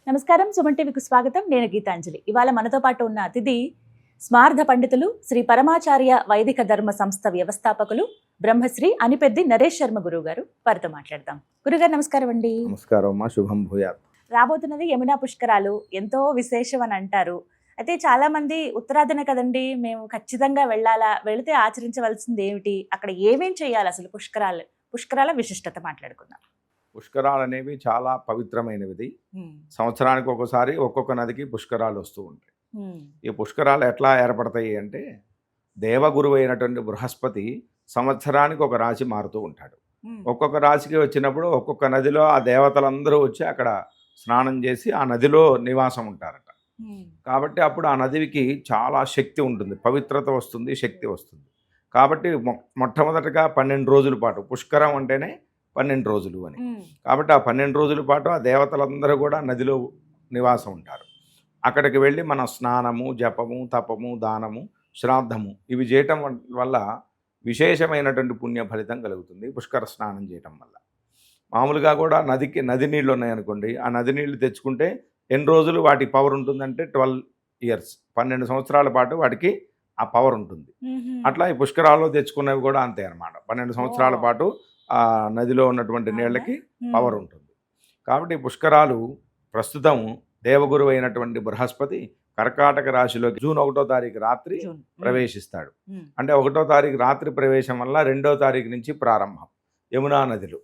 నమస్కారం, సుమన్ టీవీకి స్వాగతం. నేను గీతాంజలి. ఇవాళ మనతో పాటు ఉన్న అతిథి స్మార్థ పండితులు, శ్రీ పరమాచార్య వైదిక ధర్మ సంస్థ వ్యవస్థాపకులు బ్రహ్మశ్రీ అనిపెద్ది నరేష్ శర్మ గురువు గారు. వారితో మాట్లాడదాం. గురుగారు నమస్కారం అండి. నమస్కారం అమ్మా, శుభం భూయాత్. రాబోతున్నది యమునా పుష్కరాలు, ఎంతో విశేషం అని అంటారు. అయితే చాలా మంది ఉత్తరాదిన కదండి, మేము ఖచ్చితంగా వెళ్ళాలా, వెళితే ఆచరించవలసింది ఏమిటి, అక్కడ ఏమేం చేయాలి, అసలు పుష్కరాల విశిష్టత మాట్లాడుకుందాం. పుష్కరాలు అనేవి చాలా పవిత్రమైనవి. సంవత్సరానికి ఒకసారి ఒక్కొక్క నదికి పుష్కరాలు వస్తూ ఉంటాయి. ఈ పుష్కరాలు ఎట్లా ఏర్పడతాయి అంటే, దేవగురువు అయినటువంటి బృహస్పతి సంవత్సరానికి ఒక రాశి మారుతూ ఉంటాడు. ఒక్కొక్క రాశికి వచ్చినప్పుడు ఒక్కొక్క నదిలో ఆ దేవతలందరూ వచ్చి అక్కడ స్నానం చేసి ఆ నదిలో నివాసం ఉంటారట. కాబట్టి అప్పుడు ఆ నదికి చాలా శక్తి ఉంటుంది, పవిత్రత వస్తుంది, శక్తి వస్తుంది. కాబట్టి మొట్టమొదటిగా 12 రోజుల పాటు, పుష్కరం అంటేనే 12 రోజులు అని, కాబట్టి ఆ 12 రోజుల పాటు ఆ దేవతలందరూ కూడా నదిలో నివాసం ఉంటారు. అక్కడికి వెళ్ళి మన స్నానము, జపము, తపము, దానము, శ్రాద్ధము ఇవి చేయటం వల్ల విశేషమైనటువంటి పుణ్య ఫలితం కలుగుతుంది. పుష్కర స్నానం చేయటం వల్ల మామూలుగా కూడా నది నీళ్ళు ఉన్నాయనుకోండి, ఆ నది నీళ్లు తెచ్చుకుంటే ఎన్ని రోజులు వాటి పవర్ ఉంటుందంటే 12 ఇయర్స్, 12 సంవత్సరాల పాటు వాటికి ఆ పవర్ ఉంటుంది. అట్లా ఈ పుష్కరాల్లో తెచ్చుకున్నవి కూడా అంతే అన్నమాట. 12 సంవత్సరాల పాటు ఆ నదిలో ఉన్నటువంటి నీళ్ళకి పవర్ ఉంటుంది. కాబట్టి పుష్కరాలు ప్రస్తుతం దేవగురువు అయినటువంటి బృహస్పతి కర్కాటక రాశిలోకి జూన్ 1వ తారీఖు రాత్రి ప్రవేశిస్తాడు. అంటే 1వ తారీఖు రాత్రి ప్రవేశం వల్ల 2వ తారీఖు నుంచి ప్రారంభం యమునా నదిలో.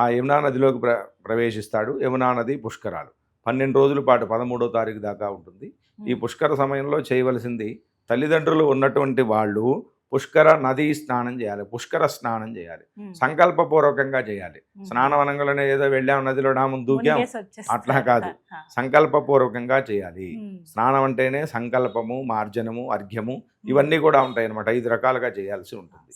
ఆ యమునా నదిలోకి ప్రవేశిస్తాడు. యమునా నది పుష్కరాలు 12 రోజుల పాటు 13వ తారీఖు దాకా ఉంటుంది. ఈ పుష్కర సమయంలో చేయవలసింది, తల్లిదండ్రులు ఉన్నటువంటి వాళ్ళు పుష్కర నదీ స్నానం చేయాలి, పుష్కర స్నానం చేయాలి, సంకల్పపూర్వకంగా చేయాలి. స్నానవనంలోనే ఏదో వెళ్ళాం నదిలో నామం దూకాం అట్లా కాదు, సంకల్పపూర్వకంగా చేయాలి. స్నానం అంటేనే సంకల్పము, మార్జనము, అర్ఘ్యము ఇవన్నీ కూడా ఉంటాయి అన్నమాట. 5 రకాలుగా చేయాల్సి ఉంటుంది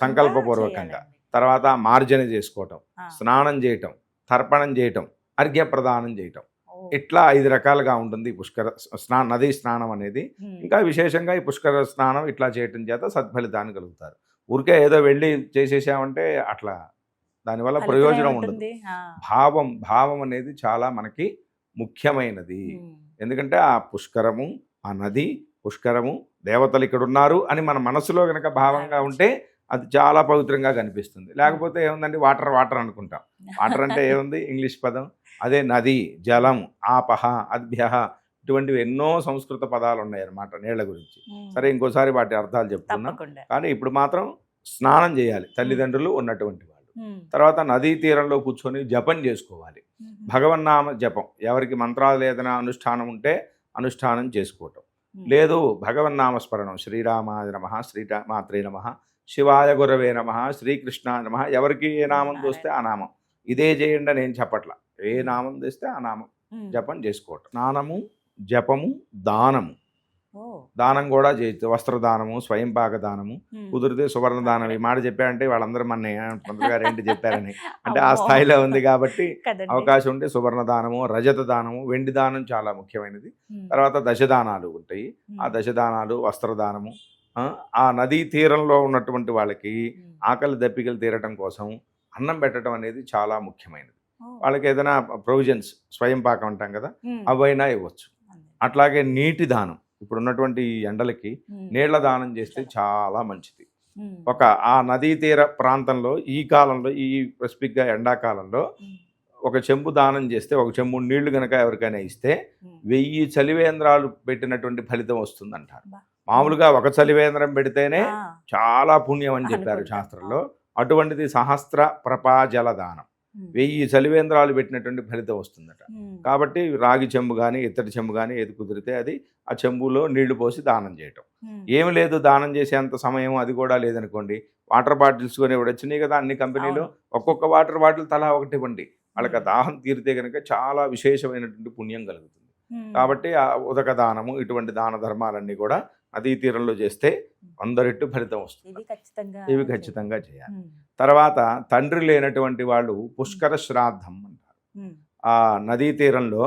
సంకల్పపూర్వకంగా. తర్వాత మార్జన చేసుకోవటం, స్నానం చేయటం, తర్పణం చేయటం, అర్ఘ్య ప్రదానం చేయటం, ఇట్లా 5 రకాలుగా ఉంటుంది పుష్కర నదీ స్నానం అనేది. ఇంకా విశేషంగా ఈ పుష్కర స్నానం ఇట్లా చేయటం చేత సత్ఫలితాన్ని కలుగుతారు. ఊరికే ఏదో వెళ్ళి చేసేసామంటే అట్లా దానివల్ల ప్రయోజనం ఉండదు. భావం అనేది చాలా మనకి ముఖ్యమైనది. ఎందుకంటే ఆ పుష్కరము, ఆ నది పుష్కరము, దేవతలు ఇక్కడ ఉన్నారు అని మన మనసులో కనుక భావంగా ఉంటే అది చాలా పవిత్రంగా కనిపిస్తుంది. లేకపోతే ఏముందండి, వాటర్ అనుకుంటాం. వాటర్ అంటే ఏముంది, ఇంగ్లీష్ పదం. అదే నది, జలం, ఆపహ, అద్భ్య ఇటువంటివి ఎన్నో సంస్కృత పదాలు ఉన్నాయన్నమాట నీళ్ల గురించి. సరే, ఇంకోసారి వాటి అర్థాలు చెప్తున్నాం. కానీ ఇప్పుడు మాత్రం స్నానం చేయాలి తల్లిదండ్రులు ఉన్నటువంటి వాళ్ళు. తర్వాత నదీ తీరంలో కూర్చొని జపం చేసుకోవాలి. భగవన్నామ జపం, ఎవరికి మంత్రాలు ఏదైనా అనుష్ఠానం ఉంటే అనుష్ఠానం చేసుకోవటం, లేదు భగవన్నామస్మరణం, శ్రీరామాయ నమః, శ్రీమాత్రే నమః, శివాయ గురవే నమః, శ్రీకృష్ణాయ నమః, ఎవరికి ఏ నామం తోస్తే ఆ నామం, ఇదే చేయండి నేను చెప్పట్లా, ఏ నామం తెస్తే ఆ నామం జపం చేసుకోవటం. స్నానము, జపము, దానము. దానం కూడా చేయొచ్చు, వస్త్రదానము, స్వయంపాక దానము, కుదిరితే సువర్ణ దానం. ఈ మాట చెప్పారంటే వాళ్ళందరూ మన పంతులుగారు ఏంటి చెప్పారని, అంటే ఆ స్థాయిలో ఉంది కాబట్టి అవకాశం ఉంటే సువర్ణ దానము, రజత దానము, వెండి దానం చాలా ముఖ్యమైనది. తర్వాత దశదానాలు ఉంటాయి. ఆ దశదానాలు, వస్త్రదానము, ఆ నదీ తీరంలో ఉన్నటువంటి వాళ్ళకి ఆకలి దప్పికలు తీరటం కోసం అన్నం పెట్టడం అనేది చాలా ముఖ్యమైనది. వాళ్ళకి ఏదైనా ప్రొవిజన్స్, స్వయంపాకం అంటాం కదా, అవైనా ఇవ్వచ్చు. అట్లాగే నీటి దానం, ఇప్పుడు ఉన్నటువంటి ఎండలకి నీళ్ల దానం చేస్తే చాలా మంచిది. ఆ నదీ తీర ప్రాంతంలో ఈ కాలంలో, ఈ స్పెసిఫిక్గా ఎండాకాలంలో ఒక చెంబు దానం చేస్తే, ఒక చెంబు నీళ్లు కనుక ఎవరికైనా ఇస్తే 1000 చలివేంద్రాలు పెట్టినటువంటి ఫలితం వస్తుందంటారు. మామూలుగా ఒక చలివేంద్రం పెడితేనే చాలా పుణ్యం అని చెప్పారు శాస్త్రంలో. అటువంటిది సహస్ర ప్రపాజల దానం, 1000 చలివేంద్రాలు పెట్టినటువంటి ఫలితం వస్తుందట. కాబట్టి రాగి చెంబు కానీ ఇత్తడి చెంబు కానీ ఏది కుదిరితే అది, ఆ చెంబులో నీళ్లు పోసి దానం చేయటం. ఏమి లేదు, దానం చేసేంత సమయం అది కూడా లేదనుకోండి, వాటర్ బాటిల్స్ కొని వచ్చినాయి కదా అన్ని కంపెనీలు, ఒక్కొక్క వాటర్ బాటిల్ తలా ఒకటి ఇవ్వండి. వాళ్ళకి ఆ దాహం తీరితే కనుక చాలా విశేషమైనటువంటి పుణ్యం కలుగుతుంది. కాబట్టి ఆ ఉదక దానము, ఇటువంటి దాన ధర్మాలన్నీ కూడా నదీ తీరంలో చేస్తే 100 రెట్లు ఫలితం వస్తుంది. ఇవి ఖచ్చితంగా చేయాలి. తర్వాత తండ్రి లేనటువంటి వాళ్ళు పుష్కర శ్రాద్ధం అంటారు. ఆ నదీ తీరంలో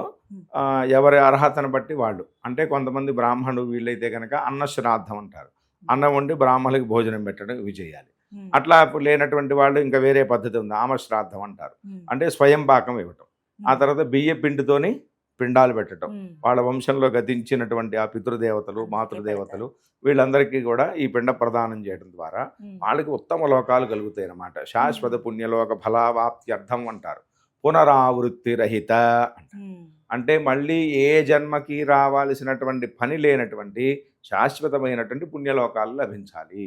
ఎవరి అర్హతను బట్టి వాళ్ళు, అంటే కొంతమంది బ్రాహ్మణుడు వీళ్ళైతే కనుక అన్న శ్రాద్ధం అంటారు, అన్నం వండి బ్రాహ్మణులకి భోజనం పెట్టడం, ఇవి చేయాలి. అట్లా లేనటువంటి వాళ్ళు ఇంకా వేరే పద్ధతి ఉంది, ఆమశ్రాద్ధం అంటారు. అంటే స్వయం పాకం ఇవ్వటం. ఆ తర్వాత బియ్య పిండితోని పిండాలు పెట్టడం, వాళ్ళ వంశంలో గతించినటువంటి ఆ పితృదేవతలు, మాతృదేవతలు వీళ్ళందరికీ కూడా ఈ పిండ ప్రదానం చేయడం ద్వారా వాళ్ళకి ఉత్తమ లోకాలు కలుగుతాయి అన్నమాట. శాశ్వత పుణ్యలోక ఫలావాప్త్యర్థం అంటారు. పునరావృత్తి రహిత అంటే మళ్ళీ ఏ జన్మకి రావాల్సినటువంటి పని లేనటువంటి శాశ్వతమైనటువంటి పుణ్యలోకాలు లభించాలి.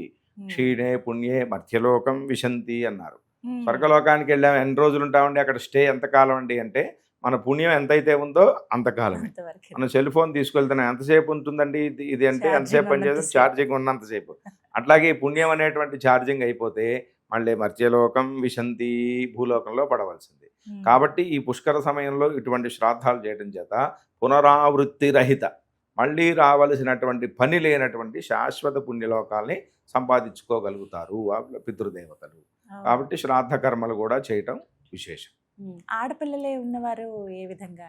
క్షీణే పుణ్యే మధ్యలోకం విశంతి అన్నారు. స్వర్గలోకానికి వెళ్ళాము, ఎన్ని రోజులు ఉంటామండి అక్కడ, స్టే ఎంతకాలం అండి అంటే మన పుణ్యం ఎంతైతే ఉందో అంతకాలమే. మనం సెల్ ఫోన్ తీసుకెళ్తున్నాం, ఎంతసేపు ఉంటుందండి ఇది అంటే ఎంతసేపు పనిచేస్తుంది, ఛార్జింగ్ ఉన్నంతసేపు. అట్లాగే పుణ్యం అనేటువంటి ఛార్జింగ్ అయిపోతే మళ్ళీ మధ్యలోకం విశంతి, భూలోకంలో పడవలసింది. కాబట్టి ఈ పుష్కర సమయంలో ఇటువంటి శ్రాద్ధాలు చేయడం చేత పునరావృత్తి రహిత, మళ్ళీ రావలసినటువంటి పని లేనటువంటి శాశ్వత పుణ్యలోకాల్ని సంపాదించుకోగలుగుతారు పితృదేవతలు. కాబట్టి శ్రాద్ధ కర్మలు కూడా చేయటం విశేషం. ఆడపిల్లలే ఉన్నవారు ఏ విధంగా?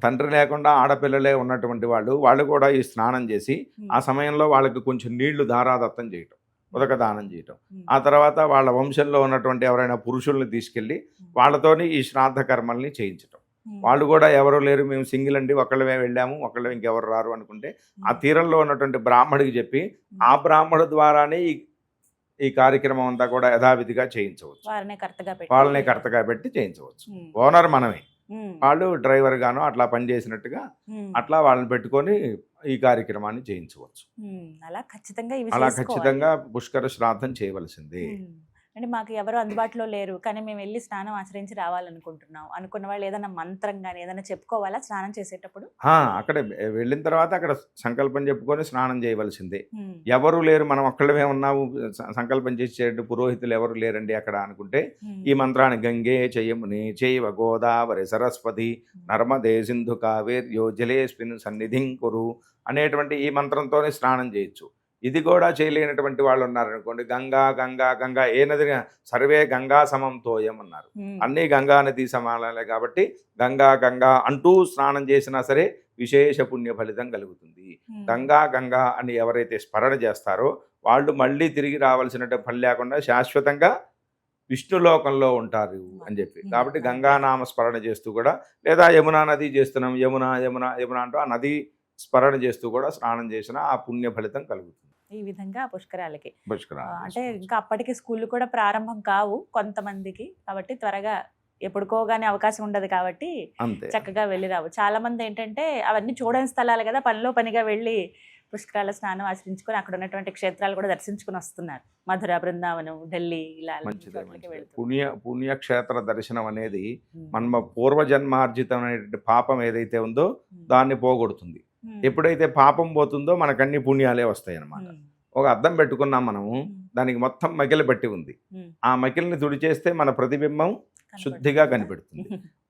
తండ్రి లేకుండా ఆడపిల్లలే ఉన్నటువంటి వాళ్ళు కూడా ఈ స్నానం చేసి ఆ సమయంలో వాళ్ళకి కొంచెం నీళ్లు ధారాదత్తం చేయటం, ఉదక దానం చేయటం. ఆ తర్వాత వాళ్ళ వంశంలో ఉన్నటువంటి ఎవరైనా పురుషుల్ని తీసుకెళ్ళి వాళ్ళతోని ఈ శ్రాద్ధ కర్మల్ని చేయించటం. వాళ్ళు కూడా ఎవరు లేరు, మేము సింగిల్ అండి, ఒకళ్ళమే వెళ్ళాము, ఒకళ్ళు ఇంకెవరు రారు అనుకుంటే ఆ తీరంలో ఉన్నటువంటి బ్రాహ్మడికి చెప్పి ఆ బ్రాహ్మడు ద్వారానే ఈ కార్యక్రమం అంతా కూడా యథావిధిగా చేయించవచ్చు. వాళ్ళనే కర్తగా పెట్టి చేయించవచ్చు. ఓనర్ మనమే, వాళ్ళు డ్రైవర్ గాను అట్లా పనిచేసినట్టుగా అట్లా వాళ్ళని పెట్టుకొని ఈ కార్యక్రమాన్ని చేయించవచ్చు. అలా ఖచ్చితంగా పుష్కర శ్రాద్ధం చేయవలసిందే. అంటే మాకు ఎవరు అందుబాటులో లేరు, కానీ మేము వెళ్ళి స్నానం ఆచరించి రావాలనుకుంటున్నాం అనుకున్న వాళ్ళు ఏదైనా మంత్రం కానీ ఏదైనా చెప్పుకోవాలా స్నానం చేసేటప్పుడు? అక్కడ వెళ్ళిన తర్వాత అక్కడ సంకల్పం చెప్పుకొని స్నానం చేయవలసిందే. ఎవరు లేరు, మనం ఒక్కళ్ళమే ఉన్నాము, సంకల్పం చేసేటట్టు పురోహితులు ఎవరు లేరండి అక్కడ అనుకుంటే ఈ మంత్రాన్ని గంగే చయముని చైవ గోదావరి సరస్వతి నర్మదే సింధు కావేర్యో జలేస్మిన్ సన్నిధిం కురు అనేటువంటి ఈ మంత్రంతోనే స్నానం చేయొచ్చు. ఇది కూడా చేయలేనటువంటి వాళ్ళు ఉన్నారనుకోండి, గంగా గంగా గంగా ఏ నది, సర్వే గంగా సమం తోయం అన్నారు. అన్నీ గంగా నది సమానాలే కాబట్టి గంగా గంగా అంటూ స్నానం చేసినా సరే విశేష పుణ్య ఫలితం కలుగుతుంది. గంగా గంగా అని ఎవరైతే స్మరణ చేస్తారో వాళ్ళు మళ్ళీ తిరిగి రావాల్సిన పని లేకుండా శాశ్వతంగా విష్ణులోకంలో ఉంటారు అని చెప్పి. కాబట్టి గంగానామ స్మరణ చేస్తూ కూడా, లేదా యమునా నది చేస్తున్నాం, యమునా యమునా యమునా అంటూ ఆ నది స్మరణ చేస్తూ కూడా స్నానం చేసిన ఆ పుణ్య ఫలితం కలుగుతుంది. ఈ విధంగా పుష్కరాలకి అంటే ఇంకా అప్పటికి స్కూళ్ళు కూడా ప్రారంభం కావు కొంతమందికి, కాబట్టి త్వరగా ఎప్పుడుకోగానే అవకాశం ఉండదు కాబట్టి చక్కగా వెళ్ళి రావు. చాలా మంది ఏంటంటే అవన్నీ చూడని స్థలాలు కదా, పనిలో పనిగా వెళ్ళి పుష్కరాల స్నానం ఆచరించుకొని అక్కడ ఉన్నటువంటి క్షేత్రాలు కూడా దర్శించుకుని వస్తున్నారు. మధుర, బృందావనం, ఢిల్లీ ఇలా పుణ్యక్షేత్ర దర్శనం అనేది మన పూర్వజన్మార్జితమైనటువంటి పాపం ఏదైతే ఉందో దాన్ని పోగొడుతుంది. ఎప్పుడైతే పాపం పోతుందో మనకు అన్ని పుణ్యాలే వస్తాయి అన్నమాట. ఒక అద్దం పెట్టుకున్నాం మనము, దానికి మొత్తం మకిలి బట్టి ఉంది, ఆ మకిలిని తుడిచేస్తే మన ప్రతిబింబం శుద్ధిగా కనిపెడుతుంది.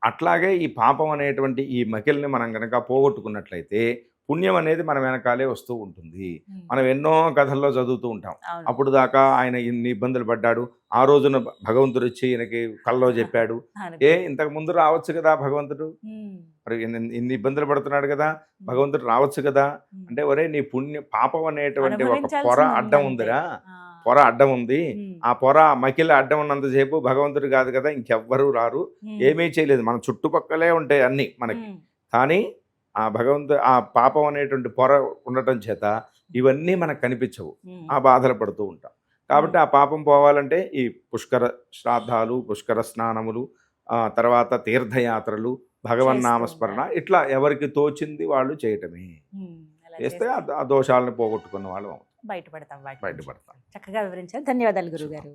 అట్లాగే ఈ పాపం అనేటువంటి ఈ మకిలిని మనం కనుక పోగొట్టుకున్నట్లయితే పుణ్యం అనేది మన వెనకాలే వస్తూ ఉంటుంది. మనం ఎన్నో కథల్లో చదువుతూ ఉంటాం, అప్పుడు దాకా ఆయన ఇన్ని ఇబ్బందులు పడ్డాడు, ఆ రోజున భగవంతుడు వచ్చి ఈయనకి కల్లో చెప్పాడు, ఇంతకు ముందు రావచ్చు కదా భగవంతుడు, మరి ఇన్ని ఇబ్బందులు పడుతున్నాడు కదా భగవంతుడు రావచ్చు కదా అంటే, ఒరే నీ పాపం అనేటువంటి ఒక పొర అడ్డం ఉందిరా, పొర అడ్డం ఉంది, ఆ పొర మకిల అడ్డం ఉన్నంతసేపు భగవంతుడు కాదు కదా ఇంకెవ్వరూ రారు, ఏమీ చేయలేదు, మన చుట్టుపక్కలే ఉంటాయి అన్ని మనకి, కానీ ఆ ఆ పాపం అనేటువంటి పొర ఉండటం చేత ఇవన్నీ మనకు కనిపించవు, ఆ బాధలు పడుతూ ఉంటాం. కాబట్టి ఆ పాపం పోవాలంటే ఈ పుష్కర శ్రాద్ధాలు, పుష్కర స్నానములు, తర్వాత తీర్థయాత్రలు, భగవన్నామస్మరణ, ఇట్లా ఎవరికి తోచింది వాళ్ళు చేయటమే. చేస్తే ఆ దోషాలను పోగొట్టుకున్న వాళ్ళు బయటపడతాం. చక్కగా వివరించారు, ధన్యవాదాలు గురుగారు.